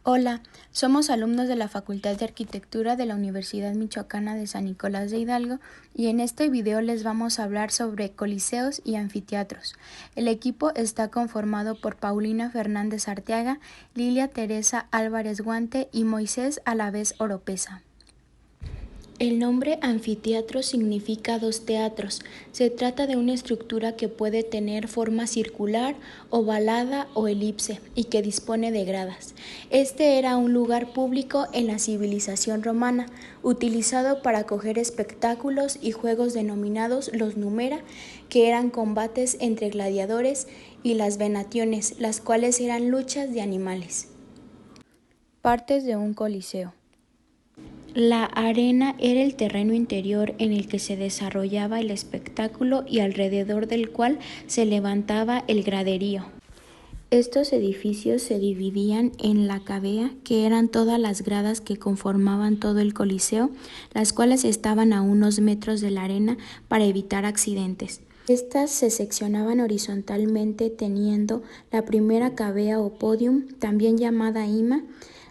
Hola, somos alumnos de la Facultad de Arquitectura de la Universidad Michoacana de San Nicolás de Hidalgo y en este video les vamos a hablar sobre coliseos y anfiteatros. El equipo está conformado por Paulina Fernández Arteaga, Lilia Teresa Álvarez Guante y Moisés Alavés Oropesa. El nombre anfiteatro significa dos teatros. Se trata de una estructura que puede tener forma circular, ovalada o elipse y que dispone de gradas. Este era un lugar público en la civilización romana, utilizado para acoger espectáculos y juegos denominados los numera, que eran combates entre gladiadores, y las venaciones, las cuales eran luchas de animales. Partes de un coliseo. La arena era el terreno interior en el que se desarrollaba el espectáculo y alrededor del cual se levantaba el graderío. Estos edificios se dividían en la cavea, que eran todas las gradas que conformaban todo el coliseo, las cuales estaban a unos metros de la arena para evitar accidentes. Estas se seccionaban horizontalmente teniendo la primera cavea o podium, también llamada ima,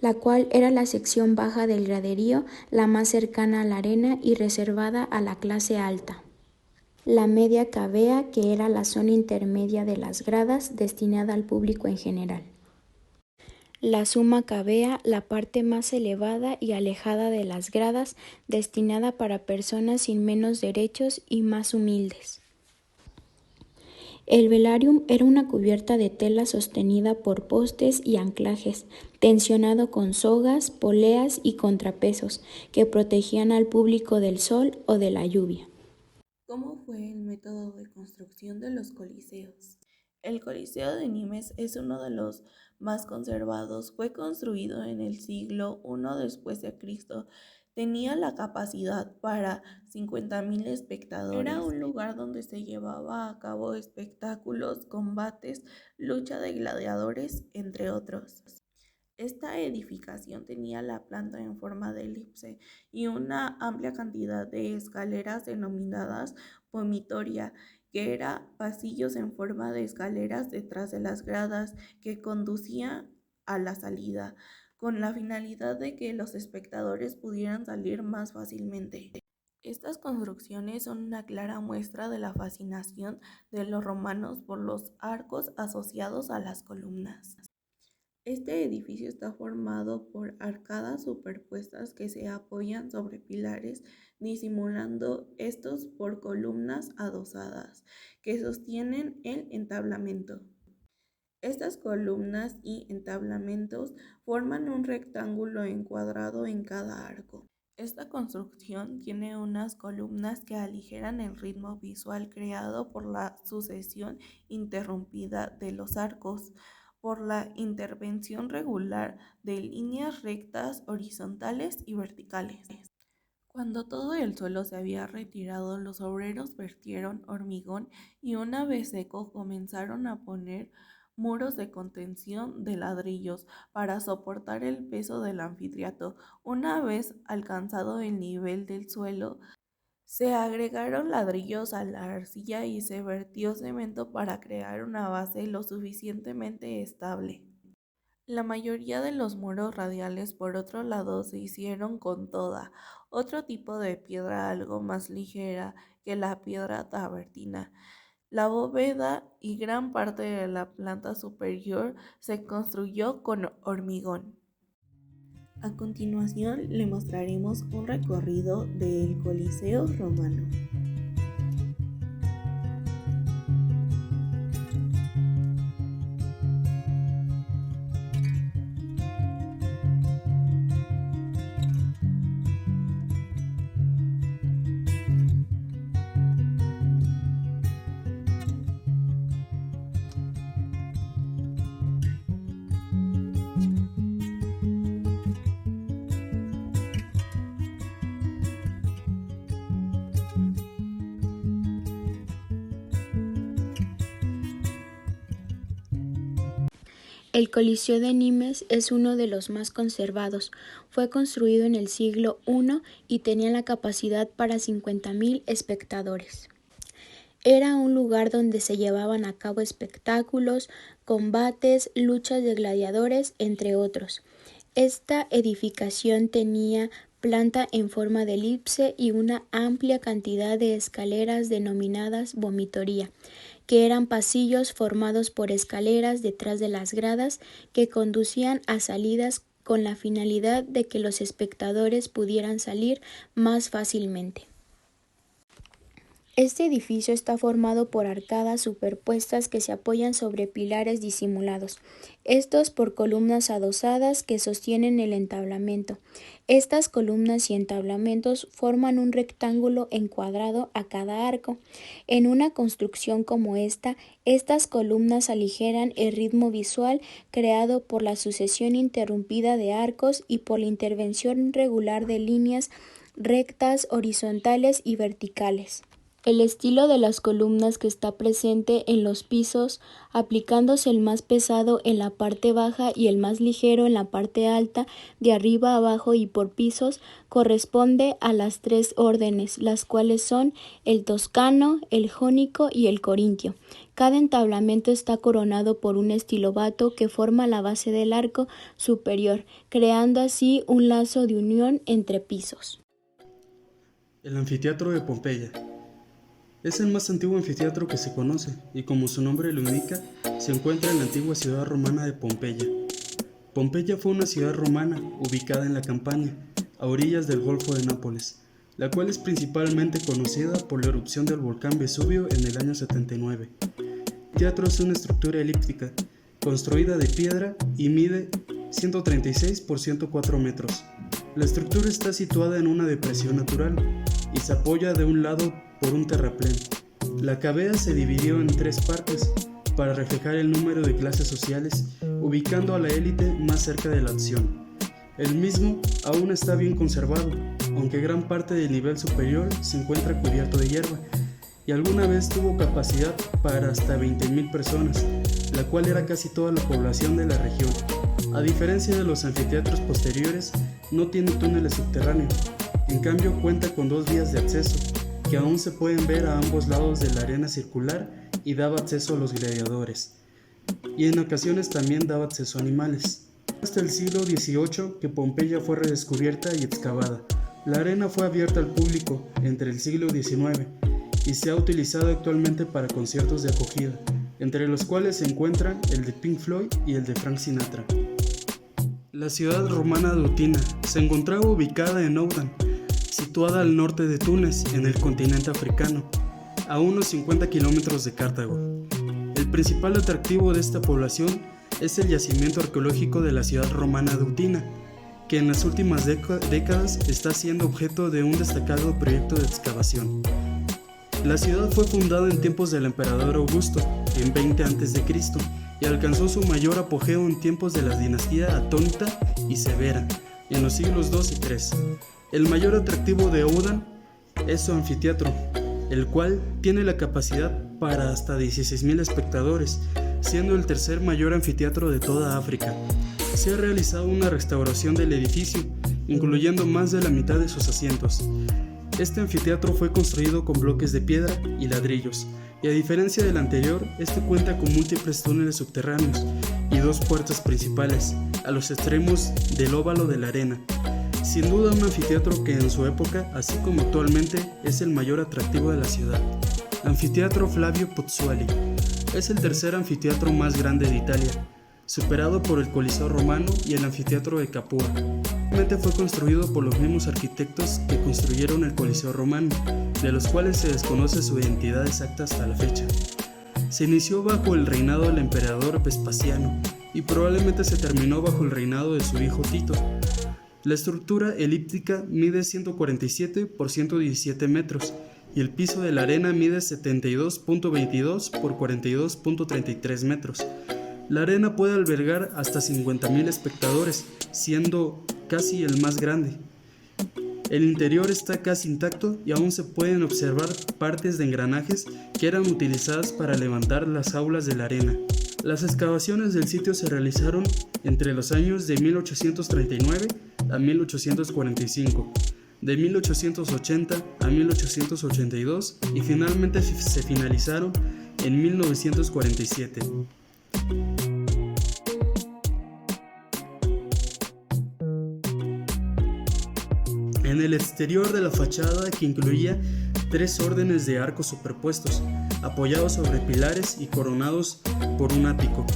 la cual era la sección baja del graderío, la más cercana a la arena y reservada a la clase alta. La media cavea, que era la zona intermedia de las gradas, destinada al público en general. La summa cavea, la parte más elevada y alejada de las gradas, destinada para personas sin menos derechos y más humildes. El velarium era una cubierta de tela sostenida por postes y anclajes, tensionado con sogas, poleas y contrapesos que protegían al público del sol o de la lluvia. ¿Cómo fue el método de construcción de los coliseos? El Coliseo de Nimes es uno de los más conservados. Fue construido en el siglo I después de Cristo. Tenía la capacidad para 50.000 espectadores. Era un lugar donde se llevaba a cabo espectáculos, combates, lucha de gladiadores, entre otros. Esta edificación tenía la planta en forma de elipse y una amplia cantidad de escaleras denominadas vomitoria, que eran pasillos en forma de escaleras detrás de las gradas que conducían a la salida, con la finalidad de que los espectadores pudieran salir más fácilmente. Estas construcciones son una clara muestra de la fascinación de los romanos por los arcos asociados a las columnas. Este edificio está formado por arcadas superpuestas que se apoyan sobre pilares, disimulando estos por columnas adosadas que sostienen el entablamento. Estas columnas y entablamentos forman un rectángulo encuadrado en cada arco. Esta construcción tiene unas columnas que aligeran el ritmo visual creado por la sucesión interrumpida de los arcos, por la intervención regular de líneas rectas, horizontales y verticales. Cuando todo el suelo se había retirado, los obreros vertieron hormigón y una vez seco comenzaron a poner muros de contención de ladrillos para soportar el peso del anfiteatro. Una vez alcanzado el nivel del suelo, se agregaron ladrillos a la arcilla y se vertió cemento para crear una base lo suficientemente estable. La mayoría de los muros radiales, por otro lado, se hicieron con toda, otro tipo de piedra algo más ligera que la piedra travertina. La bóveda y gran parte de la planta superior se construyó con hormigón. A continuación le mostraremos un recorrido del Coliseo romano. El Coliseo de Nimes es uno de los más conservados. Fue construido en el siglo I y tenía la capacidad para 50.000 espectadores. Era un lugar donde se llevaban a cabo espectáculos, combates, luchas de gladiadores, entre otros. Esta edificación tenía planta en forma de elipse y una amplia cantidad de escaleras denominadas vomitoría, que eran pasillos formados por escaleras detrás de las gradas que conducían a salidas con la finalidad de que los espectadores pudieran salir más fácilmente. Este edificio está formado por arcadas superpuestas que se apoyan sobre pilares disimulados, estos por columnas adosadas que sostienen el entablamento. Estas columnas y entablamentos forman un rectángulo encuadrado a cada arco. En una construcción como esta, estas columnas aligeran el ritmo visual creado por la sucesión interrumpida de arcos y por la intervención regular de líneas rectas, horizontales y verticales. El estilo de las columnas que está presente en los pisos, aplicándose el más pesado en la parte baja y el más ligero en la parte alta, de arriba a abajo y por pisos, corresponde a las tres órdenes, las cuales son el toscano, el jónico y el corintio. Cada entablamento está coronado por un estilobato que forma la base del arco superior, creando así un lazo de unión entre pisos. El anfiteatro de Pompeya. Es el más antiguo anfiteatro que se conoce y, como su nombre lo indica, se encuentra en la antigua ciudad romana de Pompeya. Pompeya fue una ciudad romana ubicada en la Campania, a orillas del Golfo de Nápoles, la cual es principalmente conocida por la erupción del volcán Vesubio en el año 79. El teatro es una estructura elíptica, construida de piedra y mide 136 por 104 metros. La estructura está situada en una depresión natural y se apoya de un lado por un terraplén. La cavea se dividió en tres partes para reflejar el número de clases sociales, ubicando a la élite más cerca de la acción. El mismo aún está bien conservado, aunque gran parte del nivel superior se encuentra cubierto de hierba, y alguna vez tuvo capacidad para hasta 20.000 personas, la cual era casi toda la población de la región. A diferencia de los anfiteatros posteriores, no tiene túneles subterráneos, en cambio cuenta con dos vías de acceso, que aún se pueden ver a ambos lados de la arena circular y daba acceso a los gladiadores, y en ocasiones también daba acceso a animales. Hasta el siglo XVIII que Pompeya fue redescubierta y excavada. La arena fue abierta al público entre el siglo XIX y se ha utilizado actualmente para conciertos de acogida, entre los cuales se encuentran el de Pink Floyd y el de Frank Sinatra. La ciudad romana de Utina se encontraba ubicada en Oudan, situada al norte de Túnez, en el continente africano, a unos 50 kilómetros de Cartago. El principal atractivo de esta población es el yacimiento arqueológico de la ciudad romana de Utina, que en las últimas décadas está siendo objeto de un destacado proyecto de excavación. La ciudad fue fundada en tiempos del emperador Augusto, en 20 a.C., y alcanzó su mayor apogeo en tiempos de la dinastía Atónita y Severa, en los siglos II y III. El mayor atractivo de Oudan es su anfiteatro, el cual tiene la capacidad para hasta 16.000 espectadores, siendo el tercer mayor anfiteatro de toda África. Se ha realizado una restauración del edificio, incluyendo más de la mitad de sus asientos. Este anfiteatro fue construido con bloques de piedra y ladrillos, y a diferencia del anterior, este cuenta con múltiples túneles subterráneos y dos puertas principales, a los extremos del óvalo de la arena. Sin duda un anfiteatro que en su época, así como actualmente, es el mayor atractivo de la ciudad. Anfiteatro Flavio Pozzuoli es el tercer anfiteatro más grande de Italia, superado por el Coliseo romano y el anfiteatro de Capua. Realmente fue construido por los mismos arquitectos que construyeron el Coliseo romano, de los cuales se desconoce su identidad exacta hasta la fecha. Se inició bajo el reinado del emperador Vespasiano y probablemente se terminó bajo el reinado de su hijo Tito. La estructura elíptica mide 147 por 117 metros y el piso de la arena mide 72.22 por 42.33 metros. La arena puede albergar hasta 50.000 espectadores, siendo casi el más grande. El interior está casi intacto y aún se pueden observar partes de engranajes que eran utilizadas para levantar las jaulas de la arena. Las excavaciones del sitio se realizaron entre los años de 1839 a 1845, de 1880 a 1882 y finalmente se finalizaron en 1947. En el exterior de la fachada, que incluía 3 órdenes de arcos superpuestos, apoyados sobre pilares y coronados por un ático.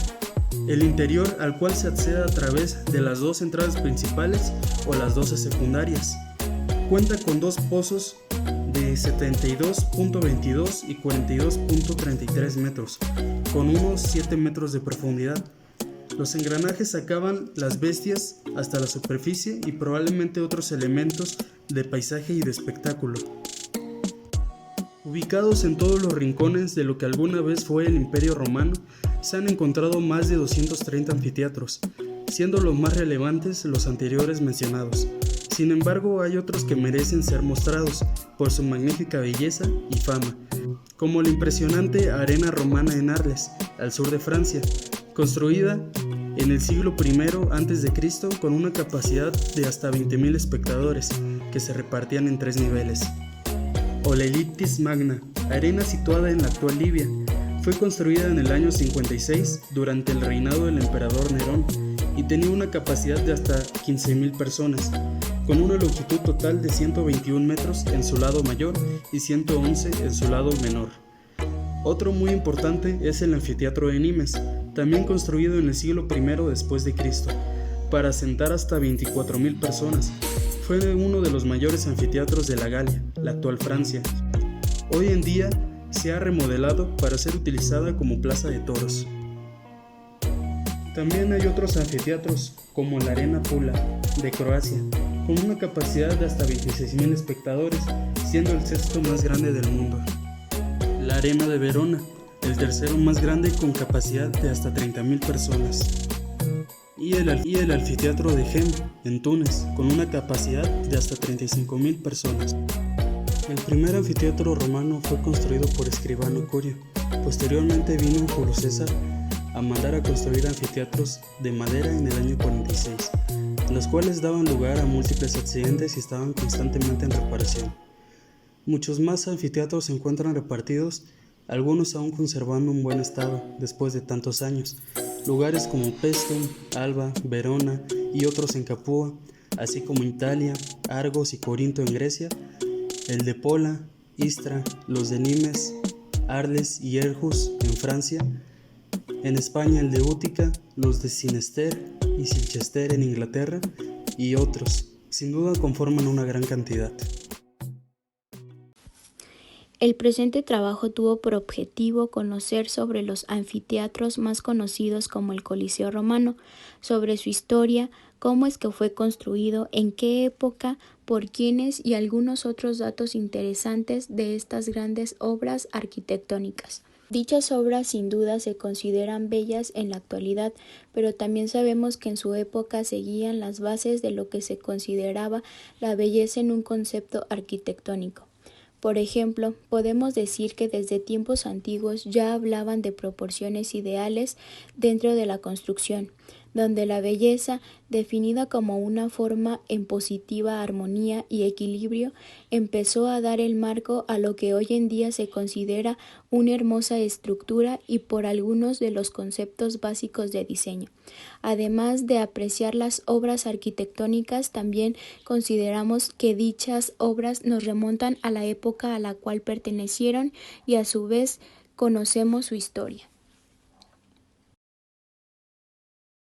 El interior, al cual se accede a través de las 2 entradas principales o las 12 secundarias. Cuenta con 2 pozos de 72.22 y 42.33 metros, con unos 7 metros de profundidad. Los engranajes sacaban las bestias hasta la superficie y probablemente otros elementos de paisaje y de espectáculo. Ubicados en todos los rincones de lo que alguna vez fue el Imperio Romano, se han encontrado más de 230 anfiteatros, siendo los más relevantes los anteriores mencionados. Sin embargo, hay otros que merecen ser mostrados por su magnífica belleza y fama, como la impresionante Arena Romana en Arles, al sur de Francia, construida en el siglo I a.C. con una capacidad de hasta 20.000 espectadores, que se repartían en 3 niveles. O la Elliptis Magna, arena situada en la actual Libia, fue construida en el año 56 durante el reinado del emperador Nerón y tenía una capacidad de hasta 15.000 personas, con una longitud total de 121 metros en su lado mayor y 111 en su lado menor. Otro muy importante es el anfiteatro de Nimes, también construido en el siglo I después de Cristo, para sentar hasta 24.000 personas. Fue uno de los mayores anfiteatros de la Galia, la actual Francia. Hoy en día se ha remodelado para ser utilizada como plaza de toros. También hay otros anfiteatros, como la Arena Pula, de Croacia, con una capacidad de hasta 26.000 espectadores, siendo el 6º más grande del mundo. La Arena de Verona, el 3º más grande con capacidad de hasta 30.000 personas. Y el anfiteatro de Gem, en Túnez, con una capacidad de hasta 35.000 personas. El primer anfiteatro romano fue construido por Escribano Curio. Posteriormente vino Julio César a mandar a construir anfiteatros de madera en el año 46, los cuales daban lugar a múltiples accidentes y estaban constantemente en reparación. Muchos más anfiteatros se encuentran repartidos, algunos aún conservando un buen estado después de tantos años, lugares como Paestum, Alba, Verona y otros en Capua, así como Italia, Argos y Corinto en Grecia, el de Pola, Istra, los de Nimes, Arles y Erjus en Francia, en España el de Útica, los de Cinester y Silchester en Inglaterra y otros. Sin duda conforman una gran cantidad. El presente trabajo tuvo por objetivo conocer sobre los anfiteatros más conocidos como el Coliseo Romano, sobre su historia, cómo es que fue construido, en qué época, por quiénes y algunos otros datos interesantes de estas grandes obras arquitectónicas. Dichas obras sin duda se consideran bellas en la actualidad, pero también sabemos que en su época seguían las bases de lo que se consideraba la belleza en un concepto arquitectónico. Por ejemplo, podemos decir que desde tiempos antiguos ya hablaban de proporciones ideales dentro de la construcción, donde la belleza, definida como una forma en positiva armonía y equilibrio, empezó a dar el marco a lo que hoy en día se considera una hermosa estructura y por algunos de los conceptos básicos de diseño. Además de apreciar las obras arquitectónicas, también consideramos que dichas obras nos remontan a la época a la cual pertenecieron y a su vez conocemos su historia.